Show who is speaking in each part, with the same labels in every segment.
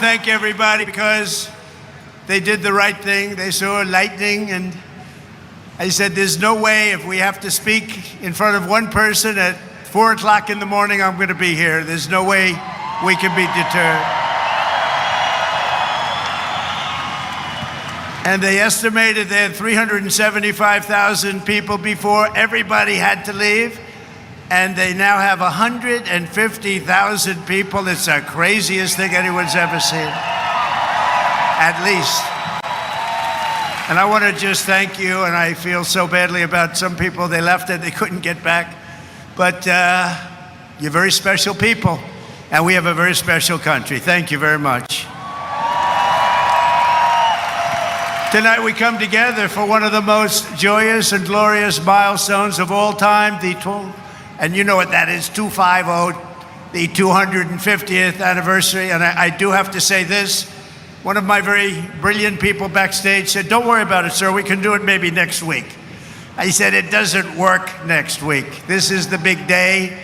Speaker 1: Thank everybody because they did the right thing. They saw lightning, and I said, there's no way if we have to speak in front of one person at 4 o'clock in the morning, I'm going to be here. There's no way we can be deterred. And they estimated they had 375,000 people before everybody had to leave. And they now have 150,000 people. It's the craziest thing anyone's ever seen, at least. And I want to just thank you, and I feel so badly about some people. They left and they couldn't get back. But you're very special people, and we have a very special country. Thank you very much. Tonight we come together for one of the most joyous and glorious milestones of all time, and you know what that is, 250, the 250th anniversary. And I do have to say this. One of my very brilliant people backstage said, don't worry about it, sir. We can do it maybe next week. I said, it doesn't work next week. This is the big day.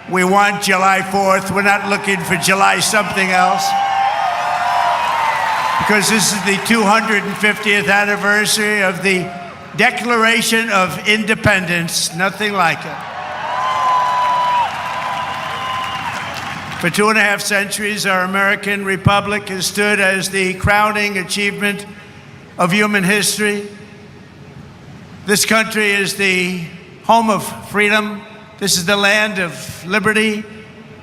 Speaker 1: We want July 4th. We're not looking for July something else. Because this is the 250th anniversary of the Declaration of Independence. Nothing like it. For 2.5 centuries, our American republic has stood as the crowning achievement of human history. This country is the home of freedom. This is the land of liberty.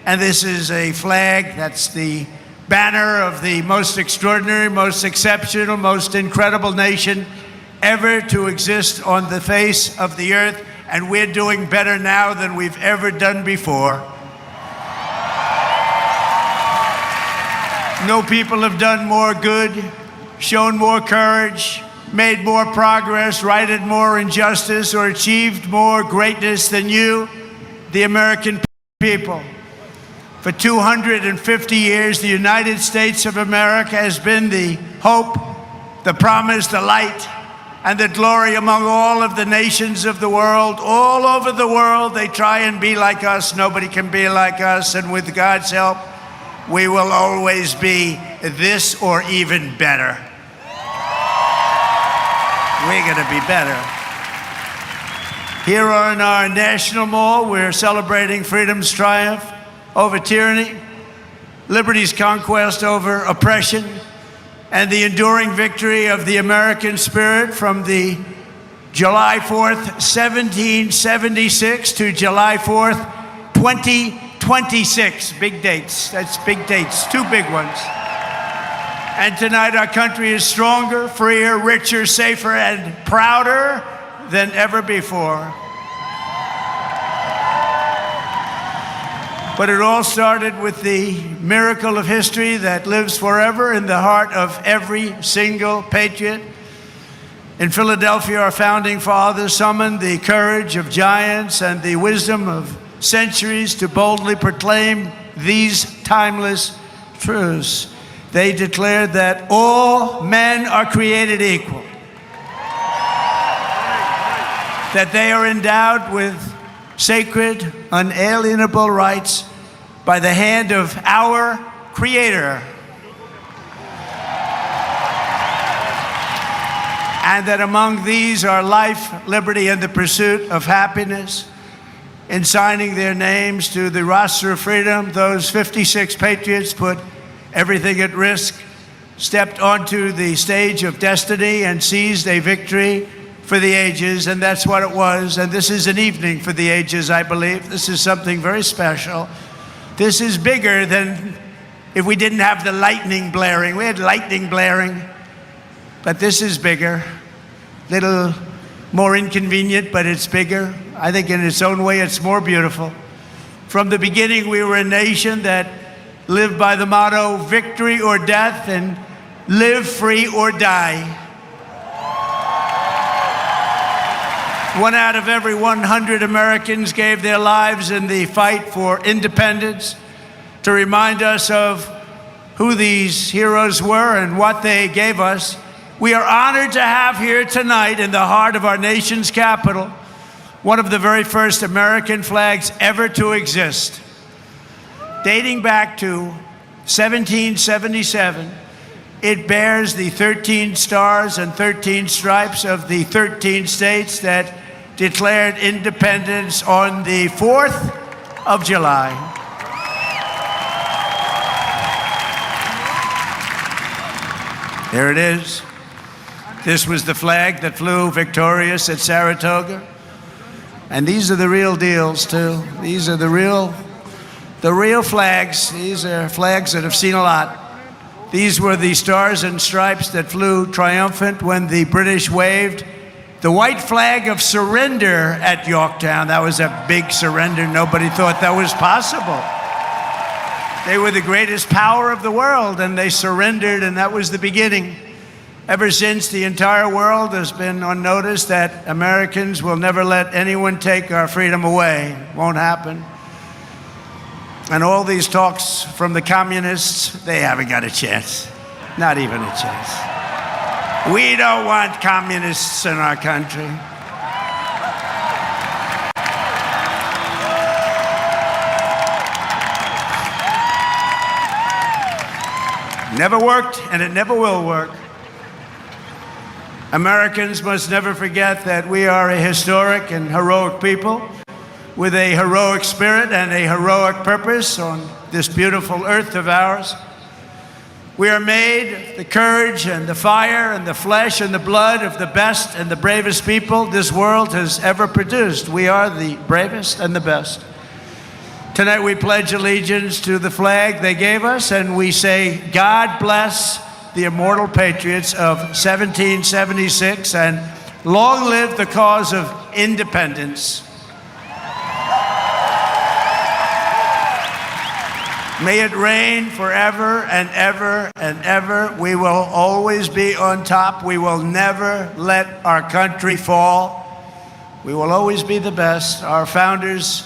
Speaker 1: And this is a flag that's the banner of the most extraordinary, most exceptional, most incredible nation ever to exist on the face of the earth. And we're doing better now than we've ever done before. No people have done more good, shown more courage, made more progress, righted more injustice, or achieved more greatness than you, the American people. For 250 years, the United States of America has been the hope, the promise, the light, and the glory among all of the nations of the world. All over the world, they try and be like us. Nobody can be like us, and with God's help, we will always be this or even better. We're going to be better. Here on our National Mall, we're celebrating freedom's triumph over tyranny, liberty's conquest over oppression, and the enduring victory of the American spirit from the July 4th, 1776 to July 4th, 2026. Big dates. That's big dates. Two big ones. And tonight our country is stronger, freer, richer, safer, and prouder than ever before. But it all started with the miracle of history that lives forever in the heart of every single patriot. In Philadelphia, our founding fathers summoned the courage of giants and the wisdom of centuries to boldly proclaim these timeless truths. They declared that all men are created equal, that they are endowed with sacred, unalienable rights by the hand of our Creator, and that among these are life, liberty, and the pursuit of happiness. In signing their names to the roster of freedom, those 56 patriots put everything at risk, stepped onto the stage of destiny, and seized a victory for the ages, and that's what it was. And this is an evening for the ages, I believe. This is something very special. This is bigger than if we didn't have the lightning blaring. We had lightning blaring, but this is bigger. Little more inconvenient, but it's bigger. I think in its own way, it's more beautiful. From the beginning, we were a nation that lived by the motto, victory or death, and live free or die. 1 out of every 100 Americans gave their lives in the fight for independence. To remind us of who these heroes were and what they gave us, we are honored to have here tonight in the heart of our nation's capital one of the very first American flags ever to exist, dating back to 1777. It bears the 13 stars and 13 stripes of the 13 states that declared independence on the 4th of July. There it is. This was the flag that flew victorious at Saratoga. And these are the real deals, too. These are the real flags. These are flags that have seen a lot. These were the stars and stripes that flew triumphant when the British waved the white flag of surrender at Yorktown. That was a big surrender. Nobody thought that was possible. They were the greatest power of the world, and they surrendered, and that was the beginning. Ever since, the entire world has been on notice that Americans will never let anyone take our freedom away. Won't happen. And all these talks from the communists, they haven't got a chance. Not even a chance. We don't want communists in our country. Never worked, and it never will work. Americans must never forget that we are a historic and heroic people with a heroic spirit and a heroic purpose on this beautiful earth of ours. We are made the courage and the fire and the flesh and the blood of the best and the bravest people this world has ever produced. We are the bravest and the best. Tonight we pledge allegiance to the flag they gave us, and we say, God bless the immortal patriots of 1776, and long live the cause of independence. May it reign forever and ever and ever. We will always be on top. We will never let our country fall. We will always be the best. Our founders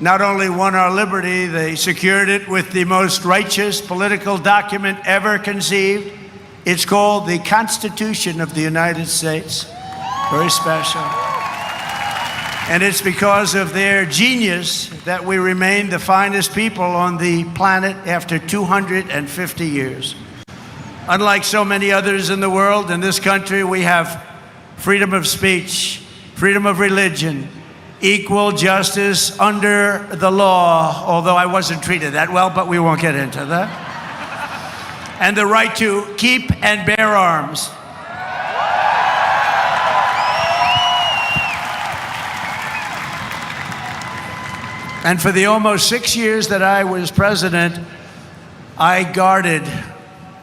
Speaker 1: not only won our liberty, they secured it with the most righteous political document ever conceived. It's called the Constitution of the United States. Very special. And it's because of their genius that we remain the finest people on the planet after 250 years. Unlike so many others in the world, in this country, we have freedom of speech, freedom of religion, equal justice under the law, although I wasn't treated that well, but we won't get into that. And the right to keep and bear arms. And for the almost 6 years that I was president, I guarded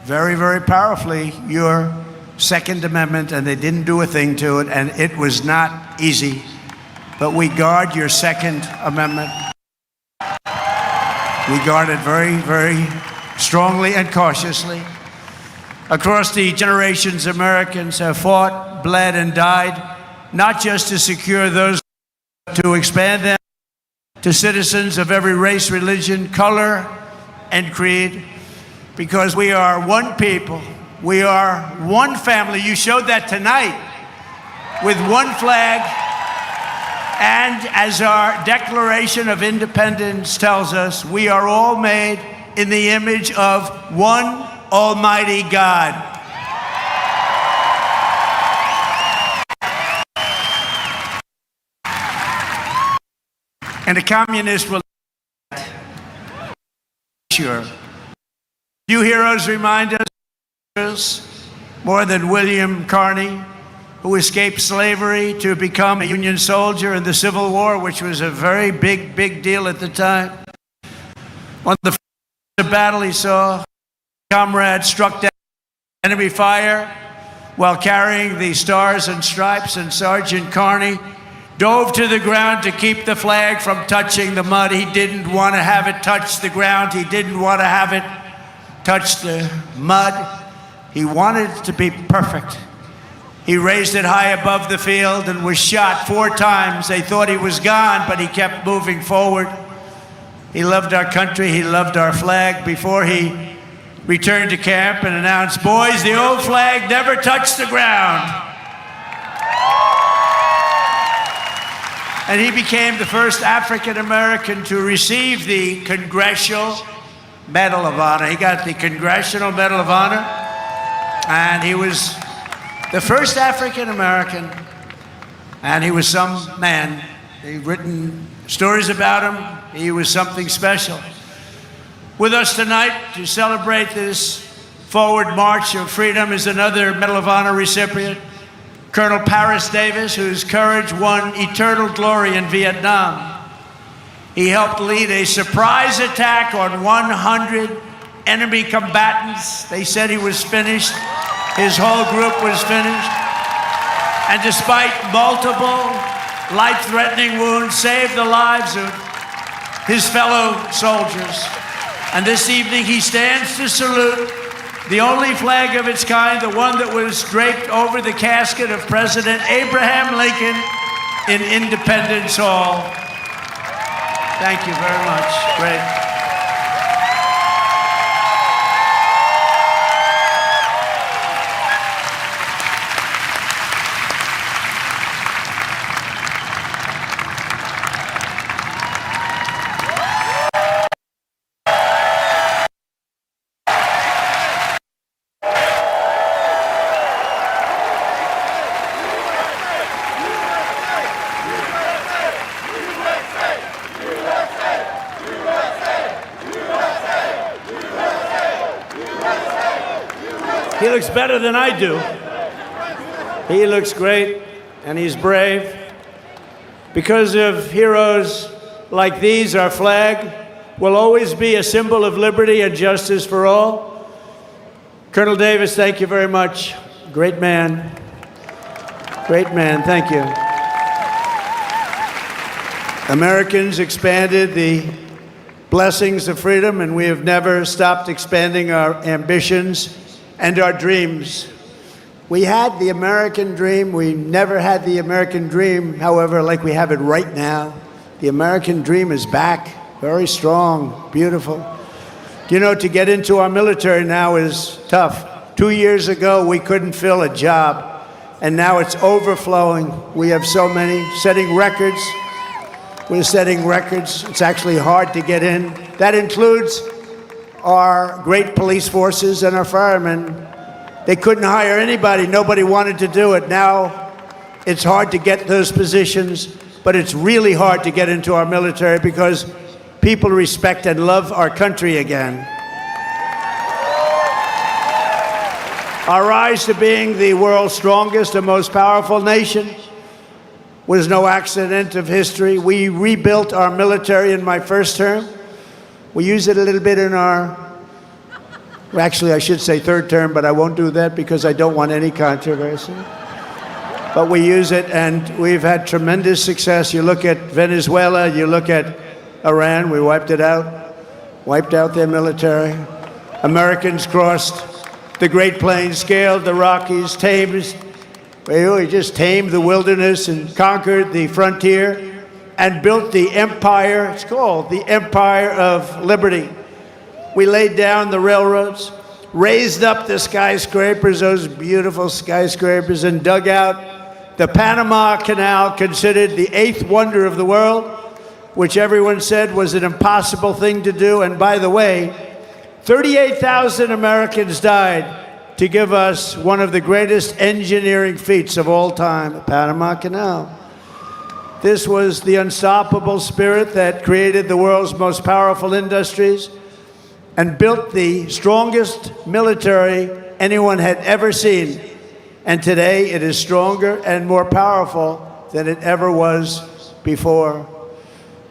Speaker 1: very, very powerfully your Second Amendment, and they didn't do a thing to it, and it was not easy. But we guard your Second Amendment. We guard it very, very strongly and cautiously. Across the generations, Americans have fought, bled, and died, not just to secure those, to expand them to citizens of every race, religion, color, and creed, because we are one people. We are one family. You showed that tonight with one flag. And as our Declaration of Independence tells us, we are all made in the image of one Almighty God. And a communist will sure. Few heroes remind us more than William Carney, who escaped slavery to become a Union soldier in the Civil War, which was a very big deal at the time. On the first battle, he saw comrades struck down enemy fire while carrying the stars and stripes, and Sergeant Carney dove to the ground to keep the flag from touching the mud. He didn't want to have it touch the ground. He didn't want to have it touch the mud. He wanted it to be perfect. He raised it high above the field and was shot 4 times. They thought he was gone, but he kept moving forward. He loved our country. He loved our flag. Before he returned to camp and announced, "Boys, the old flag never touched the ground." And he became the first African American to receive the Congressional Medal of Honor. He got the Congressional Medal of Honor, and he was the first African American, and he was some man. They've written stories about him. He was something special. With us tonight to celebrate this forward march of freedom is another Medal of Honor recipient, Colonel Paris Davis, whose courage won eternal glory in Vietnam. He helped lead a surprise attack on 100 enemy combatants. They said he was finished. His whole group was finished. And despite multiple life-threatening wounds, saved the lives of his fellow soldiers. And this evening he stands to salute the only flag of its kind, the one that was draped over the casket of President Abraham Lincoln in Independence Hall. Thank you very much. Great. He looks better than I do. He looks great, and he's brave. Because of heroes like these, our flag will always be a symbol of liberty and justice for all. Colonel Davis, thank you very much. Great man. Great man, thank you. Americans expanded the blessings of freedom, and we have never stopped expanding our ambitions and our dreams. We had the American dream. We never had the American dream, however, like we have it right now. The American dream is back, very strong, beautiful. You know, to get into our military now is tough. 2 years ago, we couldn't fill a job, and now it's overflowing. We have so many, setting records. We're setting records. It's actually hard to get in. That includes our great police forces and our firemen. They couldn't hire anybody. Nobody wanted to do it. Now it's hard to get those positions, but it's really hard to get into our military because people respect and love our country again. Our rise to being the world's strongest and most powerful nation was no accident of history. We rebuilt our military in my first term. We use it a little bit in our, well, actually I should say third term, but I won't do that because I don't want any controversy. But we use it, and we've had tremendous success. You look at Venezuela, you look at Iran, we wiped out their military. Americans crossed the Great Plains, scaled the Rockies, we just tamed the wilderness and conquered the frontier and built the empire. It's called the Empire of Liberty. We laid down the railroads, raised up the skyscrapers, those beautiful skyscrapers, and dug out the Panama Canal, considered the 8th wonder of the world, which everyone said was an impossible thing to do. And by the way, 38,000 Americans died to give us one of the greatest engineering feats of all time, the Panama Canal. This was the unstoppable spirit that created the world's most powerful industries and built the strongest military anyone had ever seen. And today it is stronger and more powerful than it ever was before.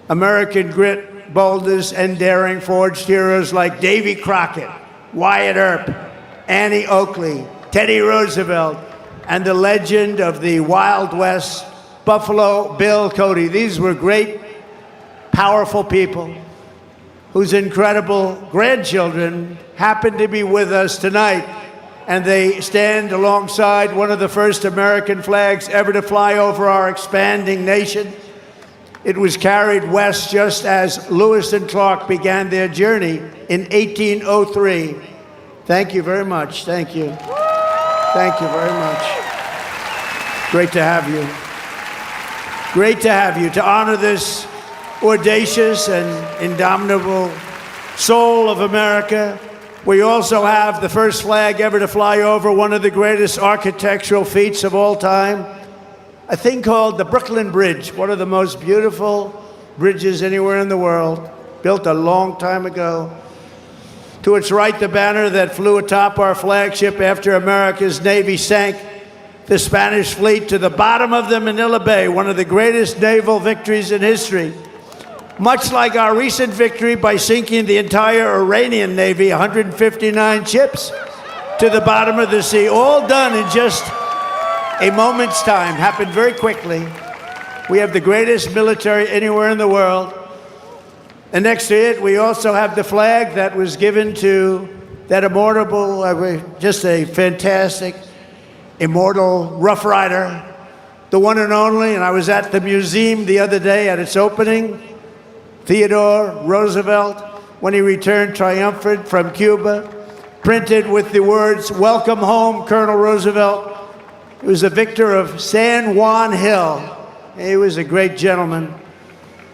Speaker 1: American grit, boldness, and daring forged heroes like Davy Crockett, Wyatt Earp, Annie Oakley, Teddy Roosevelt, and the legend of the Wild West, Buffalo Bill Cody. These were great, powerful people whose incredible grandchildren happen to be with us tonight. And they stand alongside one of the first American flags ever to fly over our expanding nation. It was carried west just as Lewis and Clark began their journey in 1803. Thank you very much. Thank you. Thank you very much. Great to have you. Great to have you, to honor this audacious and indomitable soul of America. We also have the first flag ever to fly over one of the greatest architectural feats of all time, a thing called the Brooklyn Bridge, one of the most beautiful bridges anywhere in the world, built a long time ago. To its right, the banner that flew atop our flagship after America's Navy sank the Spanish fleet to the bottom of the Manila Bay, one of the greatest naval victories in history. Much like our recent victory by sinking the entire Iranian Navy, 159 ships, to the bottom of the sea, all done in just a moment's time, happened very quickly. We have the greatest military anywhere in the world. And next to it, we also have the flag that was given to that immortal, just a fantastic, immortal Rough Rider, the one and only. And I was at the museum the other day at its opening. Theodore Roosevelt, when he returned triumphant from Cuba, printed with the words, "Welcome home, Colonel Roosevelt." He was a victor of San Juan Hill. He was a great gentleman.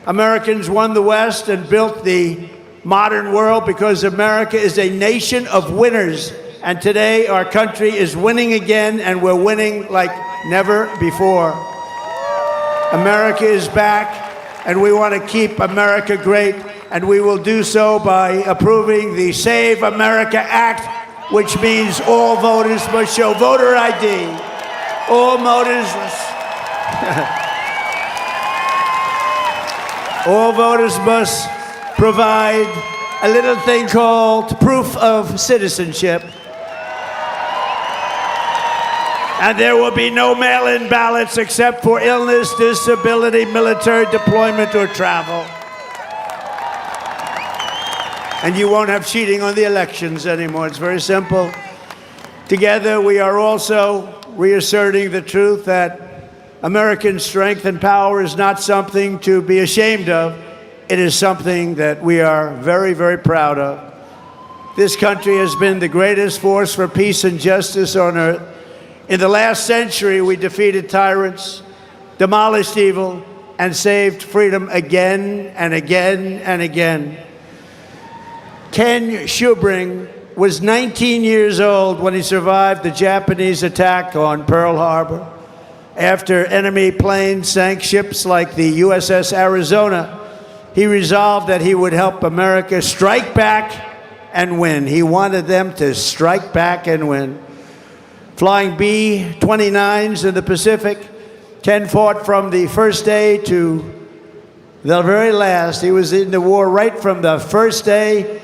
Speaker 1: Americans won the West and built the modern world because America is a nation of winners. And today our country is winning again, and we're winning like never before. America is back, and we want to keep America great, and we will do so by approving the Save America Act, which means all voters must show voter ID. All voters all voters must provide a little thing called proof of citizenship. And there will be no mail-in ballots except for illness, disability, military deployment, or travel. And you won't have cheating on the elections anymore. It's very simple. Together, we are also reasserting the truth that American strength and power is not something to be ashamed of. It is something that we are very, very proud of. This country has been the greatest force for peace and justice on earth. In the last century, we defeated tyrants, demolished evil, and saved freedom again and again and again. Ken Schubring was 19 years old when he survived the Japanese attack on Pearl Harbor. After enemy planes sank ships like the USS Arizona, he resolved that he would help America strike back and win. He wanted them to strike back and win. Flying B-29s in the Pacific, Ken fought from the first day to the very last. He was in the war right from the first day,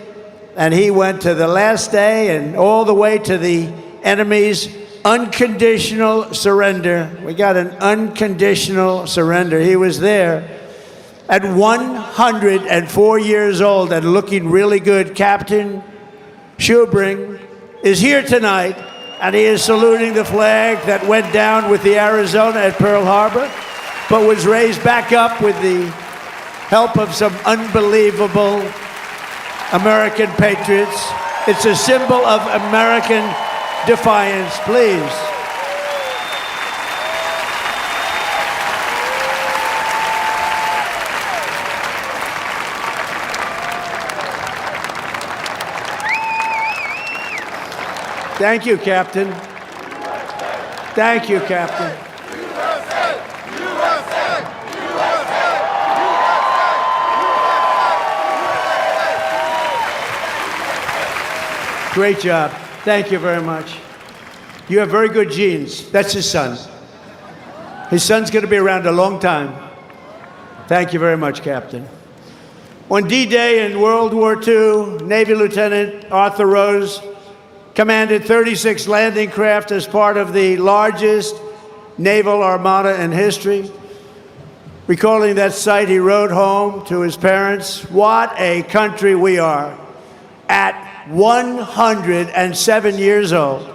Speaker 1: and he went to the last day and all the way to the enemy's unconditional surrender. We got an unconditional surrender. He was there at 104 years old and looking really good. Captain Schubring is here tonight, and he is saluting the flag that went down with the Arizona at Pearl Harbor, but was raised back up with the help of some unbelievable American patriots. It's a symbol of American defiance, please. Thank you, Captain. Thank you, Captain. Great job. Thank you very much. You have very good genes. That's his son. His son's going to be around a long time. Thank you very much, Captain. On D-Day in World War II, Navy Lieutenant Arthur Rose commanded 36 landing craft as part of the largest naval armada in history. Recalling that sight, he wrote home to his parents, "What a country we are." At 107 years old,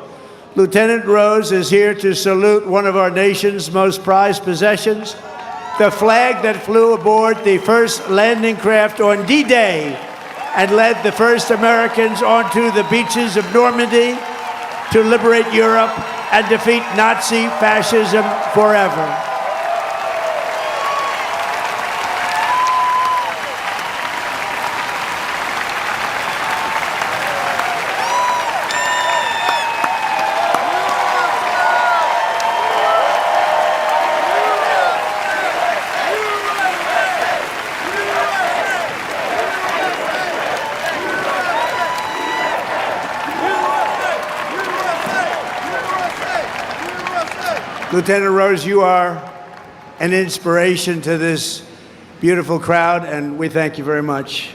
Speaker 1: Lieutenant Rose is here to salute one of our nation's most prized possessions, the flag that flew aboard the first landing craft on D-Day and led the first Americans onto the beaches of Normandy to liberate Europe and defeat Nazi fascism forever. Lieutenant Rose, you are an inspiration to this beautiful crowd, and we thank you very much.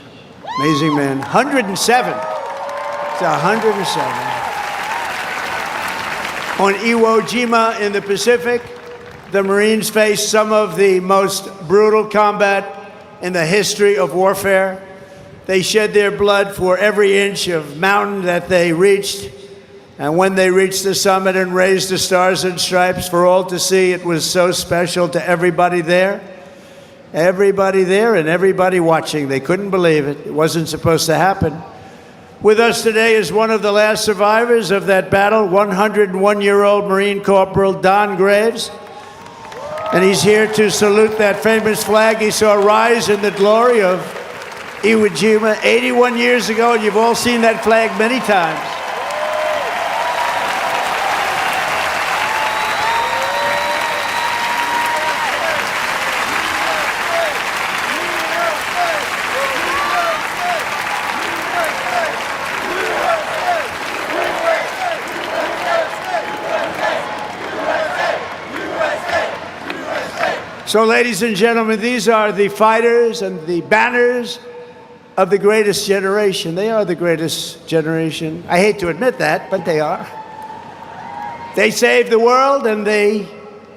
Speaker 1: Amazing man. 107. It's 107. On Iwo Jima in the Pacific, the Marines faced some of the most brutal combat in the history of warfare. They shed their blood for every inch of mountain that they reached. And when they reached the summit and raised the stars and stripes for all to see, it was so special to everybody there. Everybody there and everybody watching. They couldn't believe it. It wasn't supposed to happen. With us today is one of the last survivors of that battle, 101-year-old Marine Corporal Don Graves. And he's here to salute that famous flag he saw rise in the glory of Iwo Jima 81 years ago, and you've all seen that flag many times. So, ladies and gentlemen, these are the fighters and the banners of the greatest generation. They are the greatest generation. I hate to admit that, but they are. They saved the world, and they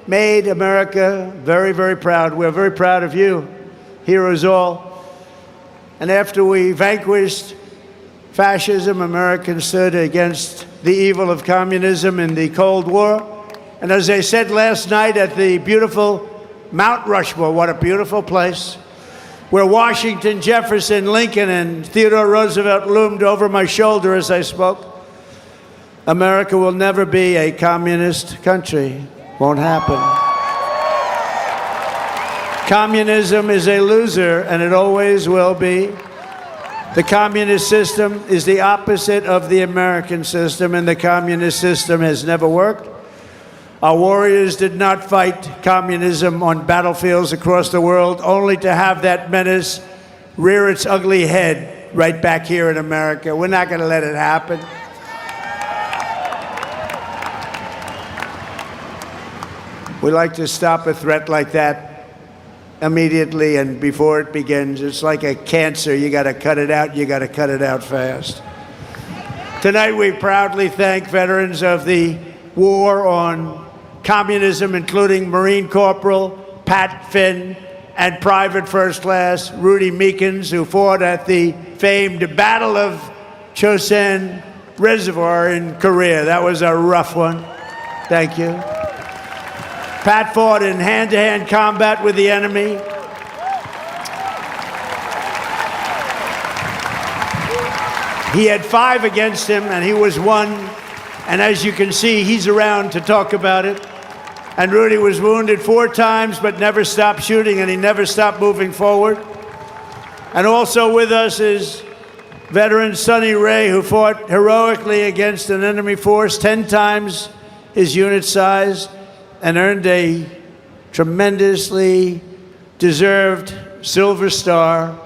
Speaker 1: made America very, very proud. We're very proud of you, heroes all. And after we vanquished fascism, Americans stood against the evil of communism in the Cold War. And as I said last night at the beautiful Mount Rushmore, what a beautiful place, where Washington, Jefferson, Lincoln, and Theodore Roosevelt loomed over my shoulder as I spoke. America will never be a communist country. Won't happen. Communism is a loser, and it always will be. The communist system is the opposite of the American system, and the communist system has never worked. Our warriors did not fight communism on battlefields across the world, only to have that menace rear its ugly head right back here in America. We're not going to let it happen. We like to stop a threat like that immediately and before it begins. It's like a cancer. You got to cut it out. You got to cut it out fast. Tonight, we proudly thank veterans of the war on communism, including Marine Corporal Pat Finn and Private First Class Rudy Meekins, who fought at the famed Battle of Chosin Reservoir in Korea. That was a rough one. Thank you. Pat fought in hand-to-hand combat with the enemy. He had 5 against him, and he was 1. And as you can see, he's around to talk about it. And Rudy was wounded 4 times, but never stopped shooting, and he never stopped moving forward. And also with us is veteran Sonny Ray, who fought heroically against an enemy force 10 times his unit size and earned a tremendously deserved Silver Star.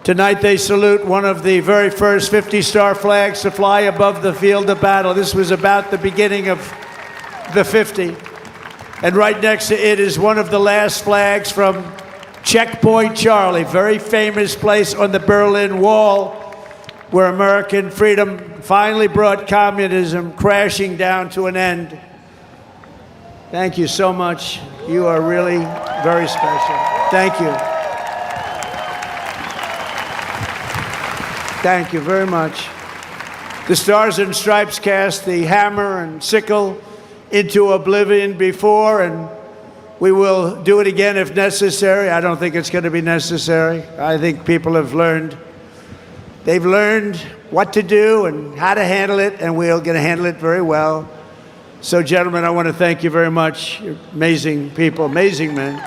Speaker 1: Tonight they salute one of the very first 50-star flags to fly above the field of battle. This was about the beginning of the 50. And right next to it is one of the last flags from Checkpoint Charlie, very famous place on the Berlin Wall, where American freedom finally brought communism crashing down to an end. Thank you so much. You are really very special. Thank you. Thank you very much. The Stars and Stripes cast the hammer and sickle into oblivion before, and we will do it again if necessary. I don't think it's going to be necessary. I think people have learned. They've learned what to do and how to handle it, and we're going to handle it very well. So, gentlemen, I want to thank you very much. You're amazing people, amazing men.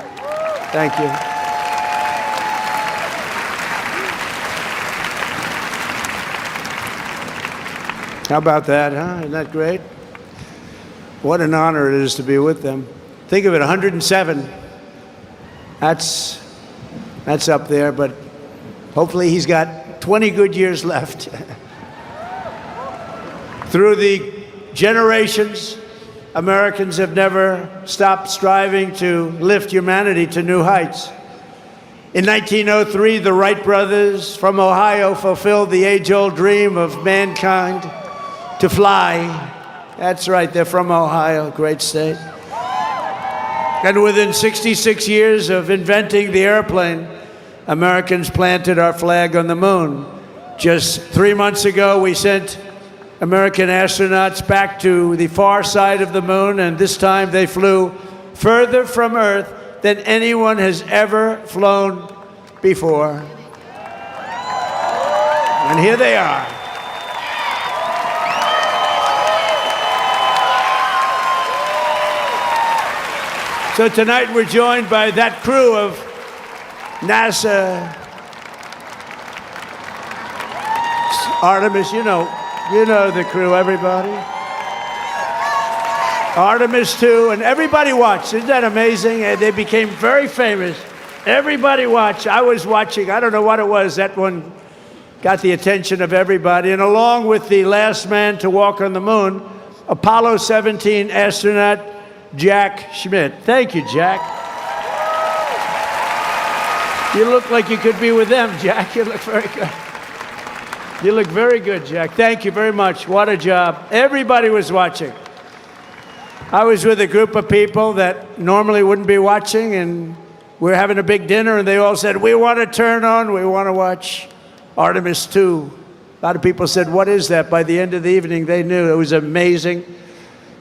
Speaker 1: Thank you. How about that, huh? Isn't that great? What an honor it is to be with them. Think of it, 107. That's up there, but hopefully he's got 20 good years left. Through the generations, Americans have never stopped striving to lift humanity to new heights. In 1903, the Wright brothers from Ohio fulfilled the age-old dream of mankind to fly. That's right, they're from Ohio, great state. And within 66 years of inventing the airplane, Americans planted our flag on the moon. Just 3 months ago, we sent American astronauts back to the far side of the moon, and this time they flew further from Earth than anyone has ever flown before. And here they are. So tonight we're joined by that crew of NASA, Artemis, you know the crew, everybody. Artemis 2, and everybody watched. Isn't that amazing? And they became very famous. Everybody watched. I was watching. I don't know what it was. That one got the attention of everybody. And along with the last man to walk on the moon, Apollo 17 astronaut Jack Schmitt. Thank you, Jack. You look like you could be with them, Jack. You look very good. You look very good, Jack. Thank you very much. What a job. Everybody was watching. I was with a group of people that normally wouldn't be watching, and we were having a big dinner, and they all said, we want to turn on, we want to watch Artemis 2. A lot of people said, what is that? By the end of the evening, they knew. It was amazing.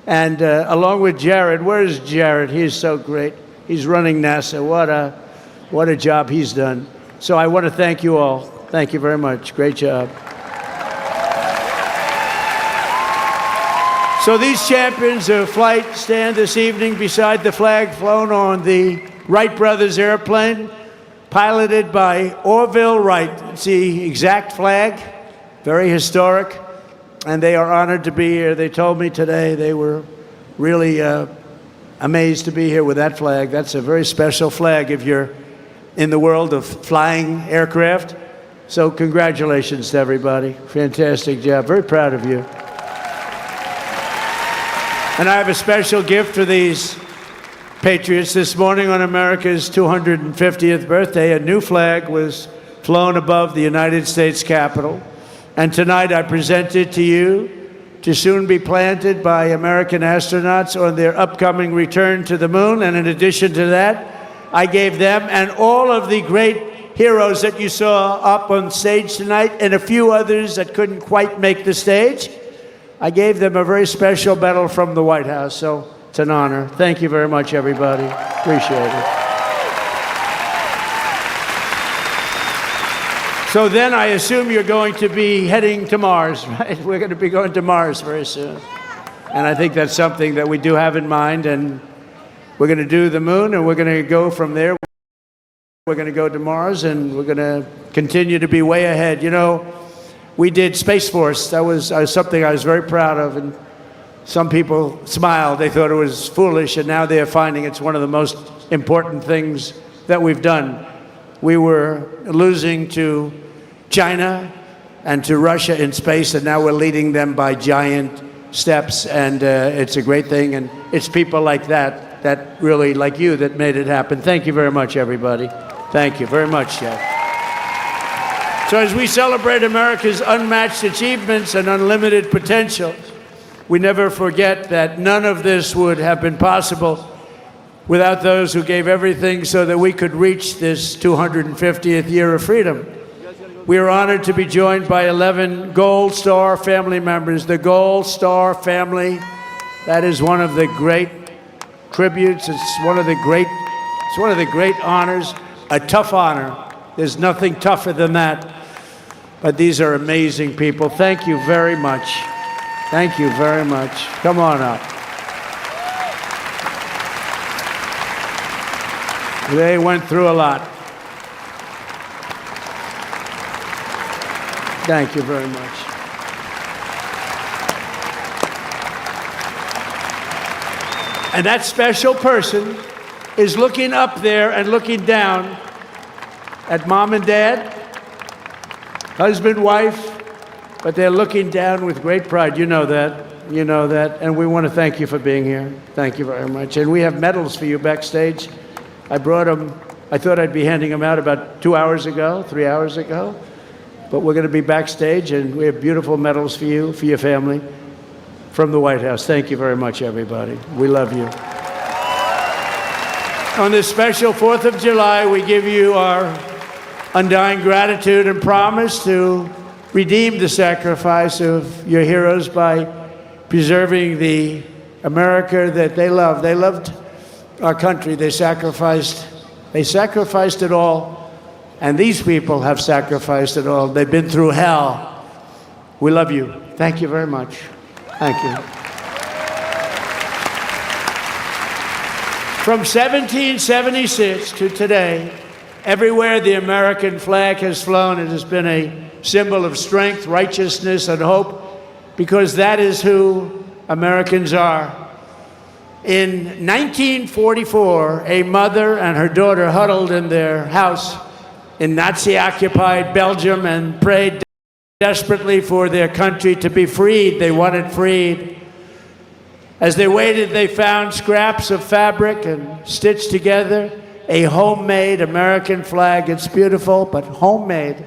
Speaker 1: And along with Jared, where's Jared? He's so great. He's running NASA. What a job he's done. So I want to thank you all. Thank you very much. Great job. So these champions of flight stand this evening beside the flag flown on the Wright brothers airplane, piloted by Orville Wright. It's the exact flag, very historic, and they are honored to be here. They told me today they were really amazed to be here with that flag. That's a very special flag if you're in the world of flying aircraft. So congratulations to everybody. Fantastic job. Very proud of you. And I have a special gift for these patriots. This morning on America's 250th birthday, a new flag was flown above the United States Capitol. And tonight I present it to you to soon be planted by American astronauts on their upcoming return to the moon. And in addition to that, I gave them and all of the great heroes that you saw up on stage tonight, and a few others that couldn't quite make the stage, I gave them a very special medal from the White House. So it's an honor. Thank you very much, everybody. Appreciate it. So then I assume you're going to be heading to Mars, right? We're going to be going to Mars very soon. And I think that's something that we do have in mind. And we're going to do the moon, and we're going to go from there. We're going to go to Mars, and we're going to continue to be way ahead. You know, we did Space Force. That was something I was very proud of, and some people smiled. They thought it was foolish, and now they're finding it's one of the most important things that we've done. We were losing to China and to Russia in space, and now we're leading them by giant steps, and it's a great thing, and it's people like that really, like you, that made it happen. Thank you very much, everybody. Thank you very much, Jeff. So as we celebrate America's unmatched achievements and unlimited potential, we never forget that none of this would have been possible without those who gave everything so that we could reach this 250th year of freedom. We are honored to be joined by 11 Gold Star family members. The Gold Star family, that is one of the great tributes. It's one of the great honors. A tough honor. There's nothing tougher than that. But these are amazing people. Thank you very much. Thank you very much. Come on up. They went through a lot. Thank you very much. And that special person is looking up there and looking down at mom and dad, husband, wife, but they're looking down with great pride. You know that. You know that. And we want to thank you for being here. Thank you very much. And we have medals for you backstage. I brought them. I thought I'd be handing them out about 2 hours ago, 3 hours ago. But we're going to be backstage, and we have beautiful medals for you, for your family, from the White House. Thank you very much, everybody. We love you. On this special 4th of July, we give you our undying gratitude and promise to redeem the sacrifice of your heroes by preserving the America that they loved. They loved our country. They sacrificed it all, and these people have sacrificed it all. They've been through hell. We love you. Thank you very much. Thank you. From 1776 to today, everywhere the American flag has flown, it has been a symbol of strength, righteousness, and hope, because that is who Americans are. In 1944, a mother and her daughter huddled in their house in Nazi-occupied Belgium and prayed desperately for their country to be freed. They wanted freed. As they waited, they found scraps of fabric and stitched together a homemade American flag. It's beautiful, but homemade.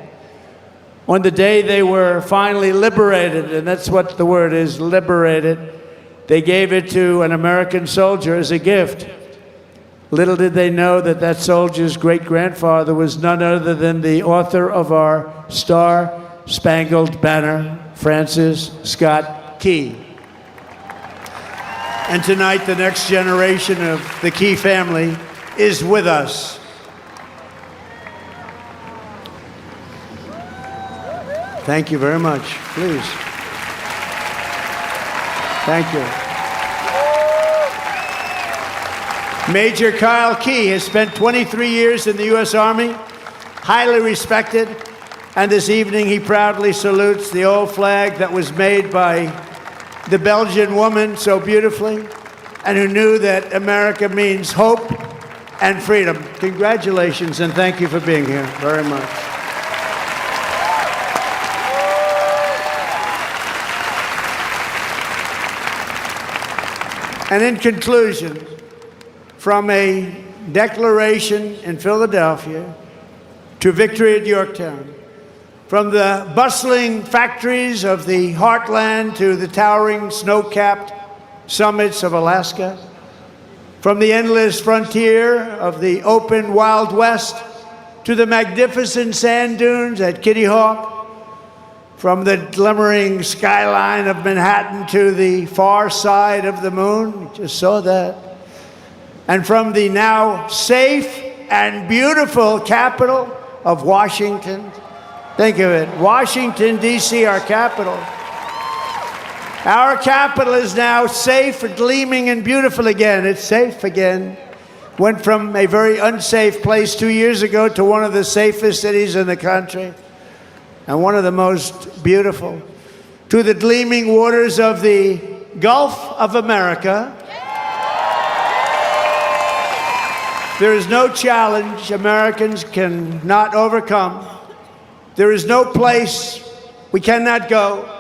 Speaker 1: On the day they were finally liberated, and that's what the word is, liberated, they gave it to an American soldier as a gift. Little did they know that that soldier's great-grandfather was none other than the author of our Star-Spangled Banner, Francis Scott Key. And tonight, the next generation of the Key family is with us. Thank you very much. Please. Thank you. Major Kyle Key has spent 23 years in the U.S. Army, highly respected, and this evening he proudly salutes the old flag that was made by the Belgian woman so beautifully, and who knew that America means hope and freedom. Congratulations, and thank you for being here very much. And in conclusion, from a declaration in Philadelphia to victory at Yorktown, from the bustling factories of the heartland to the towering snow-capped summits of Alaska, from the endless frontier of the open Wild West to the magnificent sand dunes at Kitty Hawk, from the glimmering skyline of Manhattan to the far side of the moon, you just saw that, and from the now safe and beautiful capital of Washington. Think of it, Washington, D.C., our capital. Our capital is now safe, gleaming, and beautiful again. It's safe again. Went from a very unsafe place 2 years ago to one of the safest cities in the country, and one of the most beautiful. To the gleaming waters of the Gulf of America. There is no challenge Americans cannot overcome. There is no place we cannot go.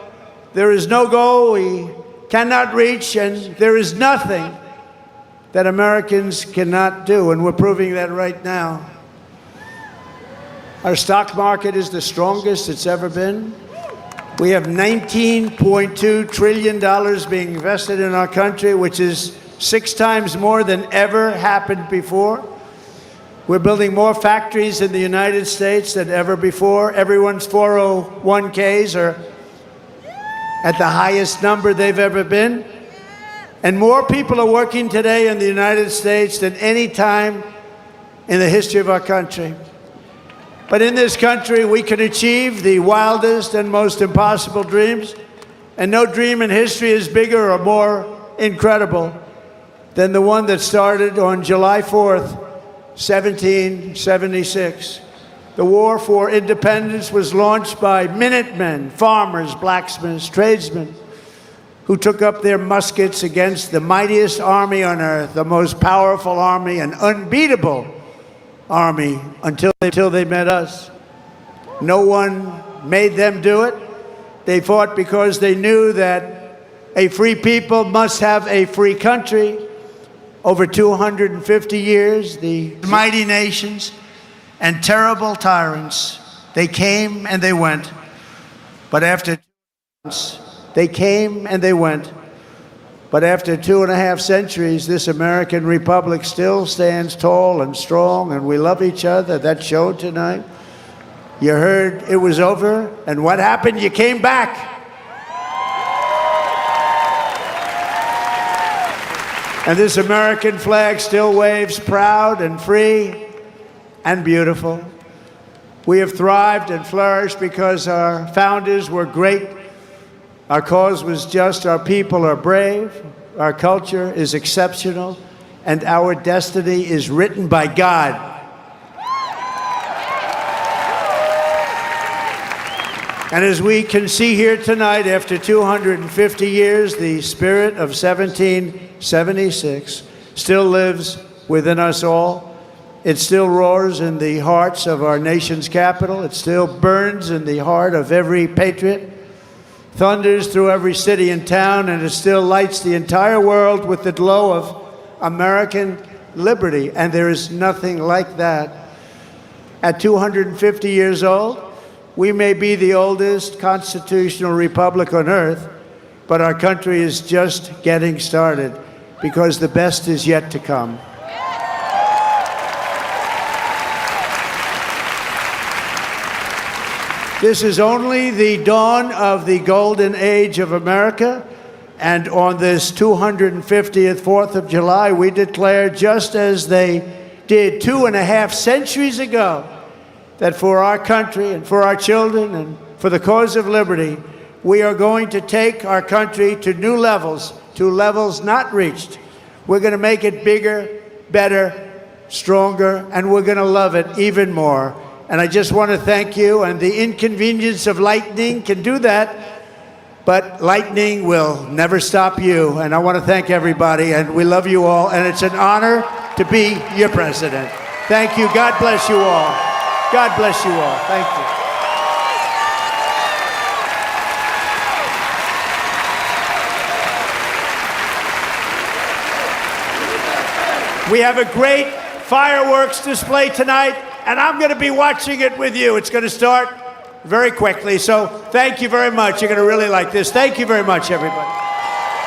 Speaker 1: There is no goal we cannot reach, and there is nothing that Americans cannot do, and we're proving that right now. Our stock market is the strongest it's ever been. We have $19.2 trillion being invested in our country, which is 6 times more than ever happened before. We're building more factories in the United States than ever before. Everyone's 401ks are at the highest number they've ever been. And more people are working today in the United States than any time in the history of our country. But in this country, we can achieve the wildest and most impossible dreams, and no dream in history is bigger or more incredible than the one that started on July 4th, 1776. The war for independence was launched by Minutemen, farmers, blacksmiths, tradesmen, who took up their muskets against the mightiest army on earth, the most powerful army, an unbeatable army, until they met us. No one made them do it. They fought because they knew that A free people must have a free country. Over 250 years, the mighty nations and terrible tyrants, they came and they went. But after they came and they went. But after 2.5 centuries, this American republic still stands tall and strong, and we love each other. That showed tonight. You heard it was over, and what happened? You came back. And this American flag still waves proud and free and beautiful. We have thrived and flourished because our founders were great. Our cause was just, our people are brave, our culture is exceptional, and our destiny is written by God. And as we can see here tonight, after 250 years, the spirit of 1776 still lives within us all. It still roars in the hearts of our nation's capital. It still burns in the heart of every patriot, thunders through every city and town, and it still lights the entire world with the glow of American liberty. And there is nothing like that. At 250 years old, we may be the oldest constitutional republic on earth, but our country is just getting started because the best is yet to come. This is only the dawn of the golden age of America, and on this 250th 4th of July, we declare, just as they did 2.5 centuries ago, that for our country and for our children and for the cause of liberty, we are going to take our country to new levels, to levels not reached. We're going to make it bigger, better, stronger, and we're going to love it even more. And I just want to thank you, and the inconvenience of lightning can do that, but lightning will never stop you. And I want to thank everybody, and we love you all, and it's an honor to be your president. Thank you. God bless you all. God bless you all. Thank you. We have a great fireworks display tonight, and I'm going to be watching it with you. It's going to start very quickly, so thank you very much. You're going to really like this. Thank you very much, everybody.